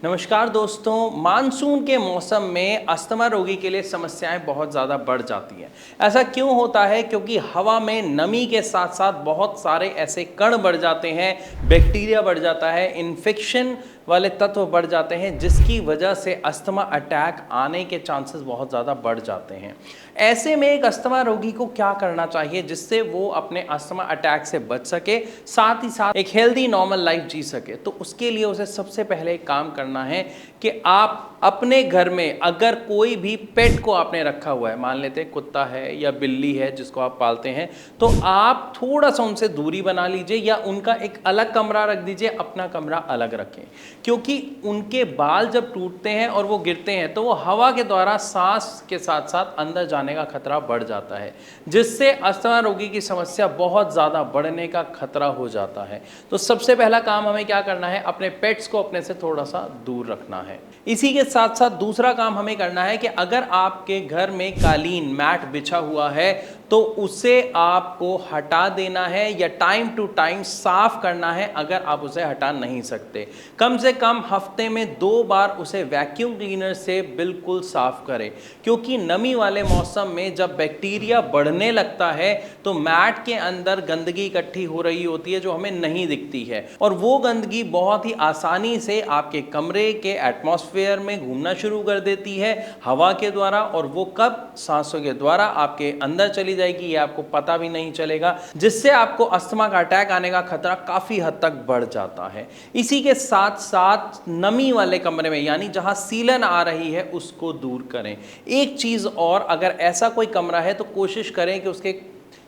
नमस्कार दोस्तों, मानसून के मौसम में अस्थमा रोगी के लिए समस्याएं बहुत ज़्यादा बढ़ जाती हैं। ऐसा क्यों होता है? क्योंकि हवा में नमी के साथ साथ बहुत सारे ऐसे कण बढ़ जाते हैं, बैक्टीरिया बढ़ जाता है, इन्फेक्शन वाले तत्व बढ़ जाते हैं, जिसकी वजह से अस्थमा अटैक आने के चांसेस बहुत ज़्यादा बढ़ जाते हैं। ऐसे में एक अस्थमा रोगी को क्या करना चाहिए जिससे वो अपने अस्थमा अटैक से बच सके, साथ ही साथ एक हेल्दी नॉर्मल लाइफ जी सके? तो उसके लिए उसे सबसे पहले एक काम करना है कि आप अपने घर में अगर कोई भी पेट को आपने रखा हुआ है, मान लेते हैं कुत्ता है या बिल्ली है जिसको आप पालते हैं, तो आप थोड़ा सा उनसे दूरी बना लीजिए या उनका एक अलग कमरा रख दीजिए, अपना कमरा अलग रखें। क्योंकि उनके बाल जब टूटते हैं और वो गिरते हैं तो वो हवा के द्वारा सांस के साथ साथ अंदर जाने का खतरा बढ़ जाता है, जिससे अस्थमा रोगी की समस्या बहुत ज़्यादा बढ़ने का खतरा हो जाता है। तो सबसे पहला काम हमें क्या करना है? अपने पेट्स को अपने से थोड़ा सा दूर रखना है। इसी के साथ साथ दूसरा काम हमें करना है कि अगर आपके घर में कालीन मैट बिछा हुआ है तो उसे आपको हटा देना है या टाइम टू टाइम साफ करना है। अगर आप उसे हटा नहीं सकते, कम से कम हफ्ते में 2 बार उसे वैक्यूम क्लीनर से बिल्कुल साफ करें, क्योंकि नमी वाले मौसम में जब बैक्टीरिया बढ़ने लगता है तो मैट के अंदर गंदगी इकट्ठी हो रही होती है जो हमें नहीं दिखती है, और वो गंदगी बहुत ही आसानी से आपके कमरे के एटमॉस्फेयर में घूमना शुरू कर देती है हवा के द्वारा, और वो कब सांसों के द्वारा आपके अंदर चली जाएगी ये आपको पता भी नहीं चलेगा, जिससे आपको अस्थमा का अटैक आने का खतरा काफी हद तक बढ़ जाता है। इसी के साथ साथ नमी वाले कमरे में, यानी जहां सीलन आ रही है, उसको दूर करें। एक चीज और, अगर ऐसा कोई कमरा है तो कोशिश करें कि उसके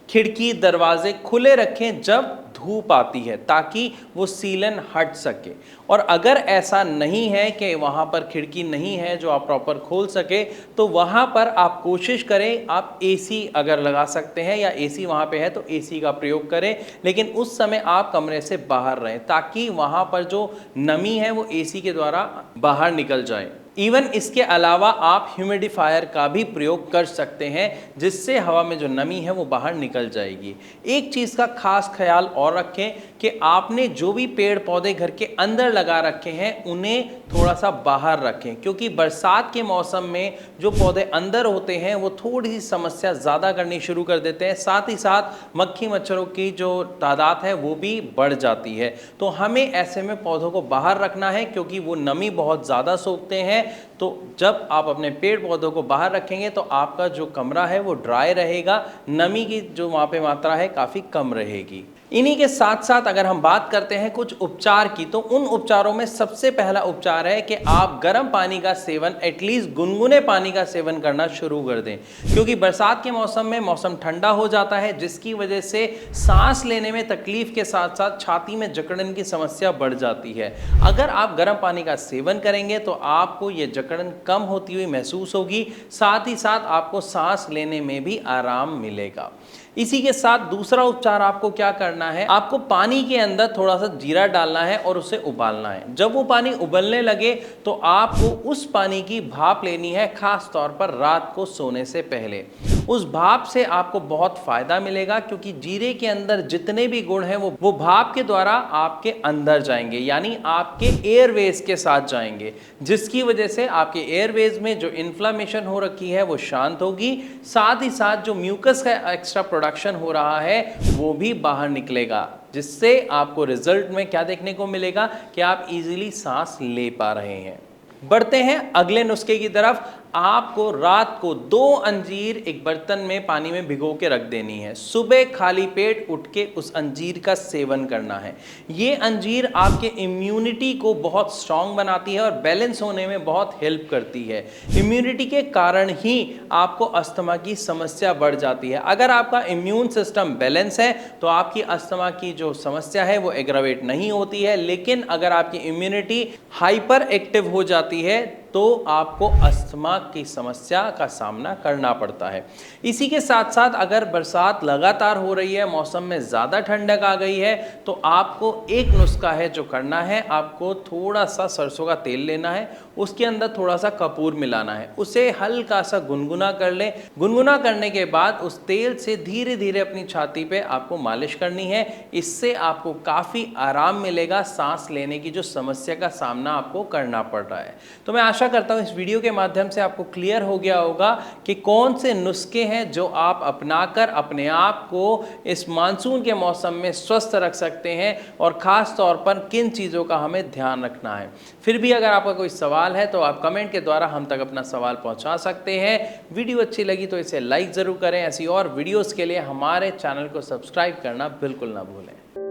खिड़की दरवाजे खुले रखें जब धूप आती है, ताकि वो सीलन हट सके। और अगर ऐसा नहीं है कि वहाँ पर खिड़की नहीं है जो आप प्रॉपर खोल सके, तो वहाँ पर आप कोशिश करें, आप एसी अगर लगा सकते हैं या एसी वहाँ पे है तो एसी का प्रयोग करें, लेकिन उस समय आप कमरे से बाहर रहें ताकि वहाँ पर जो नमी है वो एसी के द्वारा बाहर निकल जाए। इवन इसके अलावा आप ह्यूमिडिफायर का भी प्रयोग कर सकते हैं, जिससे हवा में जो नमी है वो बाहर निकल जाएगी। एक चीज़ का खास ख्याल और रखें कि आपने जो भी पेड़ पौधे घर के अंदर लगा रखे हैं उन्हें थोड़ा सा बाहर रखें, क्योंकि बरसात के मौसम में जो पौधे अंदर होते हैं वो थोड़ी सी समस्या ज़्यादा करनी शुरू कर देते हैं, साथ ही साथ मक्खी मच्छरों की जो तादाद है वो भी बढ़ जाती है। तो हमें ऐसे में पौधों को बाहर रखना है, क्योंकि वो नमी बहुत ज़्यादा सोखते हैं। तो जब आप अपने पेड़ पौधों को बाहर रखेंगे तो आपका जो कमरा है वो ड्राई रहेगा, नमी की जो वहाँ पे मात्रा है काफ़ी कम रहेगी। इन्हीं के साथ साथ अगर हम बात करते हैं कुछ उपचार की, तो उन उपचारों में सबसे पहला उपचार है कि आप गर्म पानी का सेवन, एटलीस्ट गुनगुने पानी का सेवन करना शुरू कर दें, क्योंकि बरसात के मौसम में मौसम ठंडा हो जाता है, जिसकी वजह से सांस लेने में तकलीफ के साथ साथ छाती में जकड़न की समस्या बढ़ जाती है। अगर आप गर्म पानी का सेवन करेंगे तो आपको ये जकड़न कम होती हुई महसूस होगी, साथ ही साथ आपको सांस लेने में भी आराम मिलेगा। इसी के साथ दूसरा उपचार आपको क्या करना है, आपको पानी के अंदर थोड़ा सा जीरा डालना है और उसे उबालना है। जब वो पानी उबलने लगे तो आपको उस पानी की भाप लेनी है, खास तौर पर रात को सोने से पहले। उस भाप से आपको बहुत फायदा मिलेगा, क्योंकि जीरे के अंदर जितने भी गुण हैं वो भाप के द्वारा आपके अंदर जाएंगे, यानी आपके एयरवेज के साथ जाएंगे, जिसकी वजह से आपके एयरवेज में जो इन्फ्लामेशन हो रखी है वो शांत होगी, साथ ही साथ जो म्यूकस का एक्स्ट्रा प्रोडक्शन हो रहा है वो भी बाहर निकलेगा, जिससे आपको रिजल्ट में क्या देखने को मिलेगा कि आप इजीली सांस ले पा रहे हैं। बढ़ते हैं अगले नुस्खे की तरफ। आपको रात को 2 अंजीर एक बर्तन में पानी में भिगो के रख देनी है। सुबह खाली पेट उठ के उस अंजीर का सेवन करना है। ये अंजीर आपके इम्यूनिटी को बहुत स्ट्रांग बनाती है और बैलेंस होने में बहुत हेल्प करती है। इम्यूनिटी के कारण ही आपको अस्थमा की समस्या बढ़ जाती है। अगर आपका इम्यून सिस्टम बैलेंस है तो आपकी अस्थमा की जो समस्या है वो एग्रावेट नहीं होती है, लेकिन अगर आपकी इम्यूनिटी हाइपर एक्टिव हो जाती है तो आपको अस्थमा की समस्या का सामना करना पड़ता है। इसी के साथ साथ अगर बरसात लगातार हो रही है, मौसम में ज़्यादा ठंडक आ गई है, तो आपको एक नुस्खा है जो करना है, आपको थोड़ा सा सरसों का तेल लेना है, उसके अंदर थोड़ा सा कपूर मिलाना है, उसे हल्का सा गुनगुना कर लें। गुनगुना करने के बाद उस तेल से धीरे धीरे अपनी छाती पे आपको मालिश करनी है। इससे आपको काफ़ी आराम मिलेगा, सांस लेने की जो समस्या का सामना आपको करना पड़ रहा है। तो मैं आशा करता हूँ इस वीडियो के माध्यम से आपको क्लियर हो गया होगा कि कौन से नुस्खे हैं जो आप अपनाकर अपने आप को इस मानसून के मौसम में स्वस्थ रख सकते हैं और ख़ास तौर पर किन चीज़ों का हमें ध्यान रखना है। फिर भी अगर आपका कोई सवाल है तो आप कमेंट के द्वारा हम तक अपना सवाल पहुंचा सकते हैं। वीडियो अच्छी लगी तो इसे लाइक ज़रूर करें। ऐसी और वीडियोस के लिए हमारे चैनल को सब्सक्राइब करना बिल्कुल ना भूलें।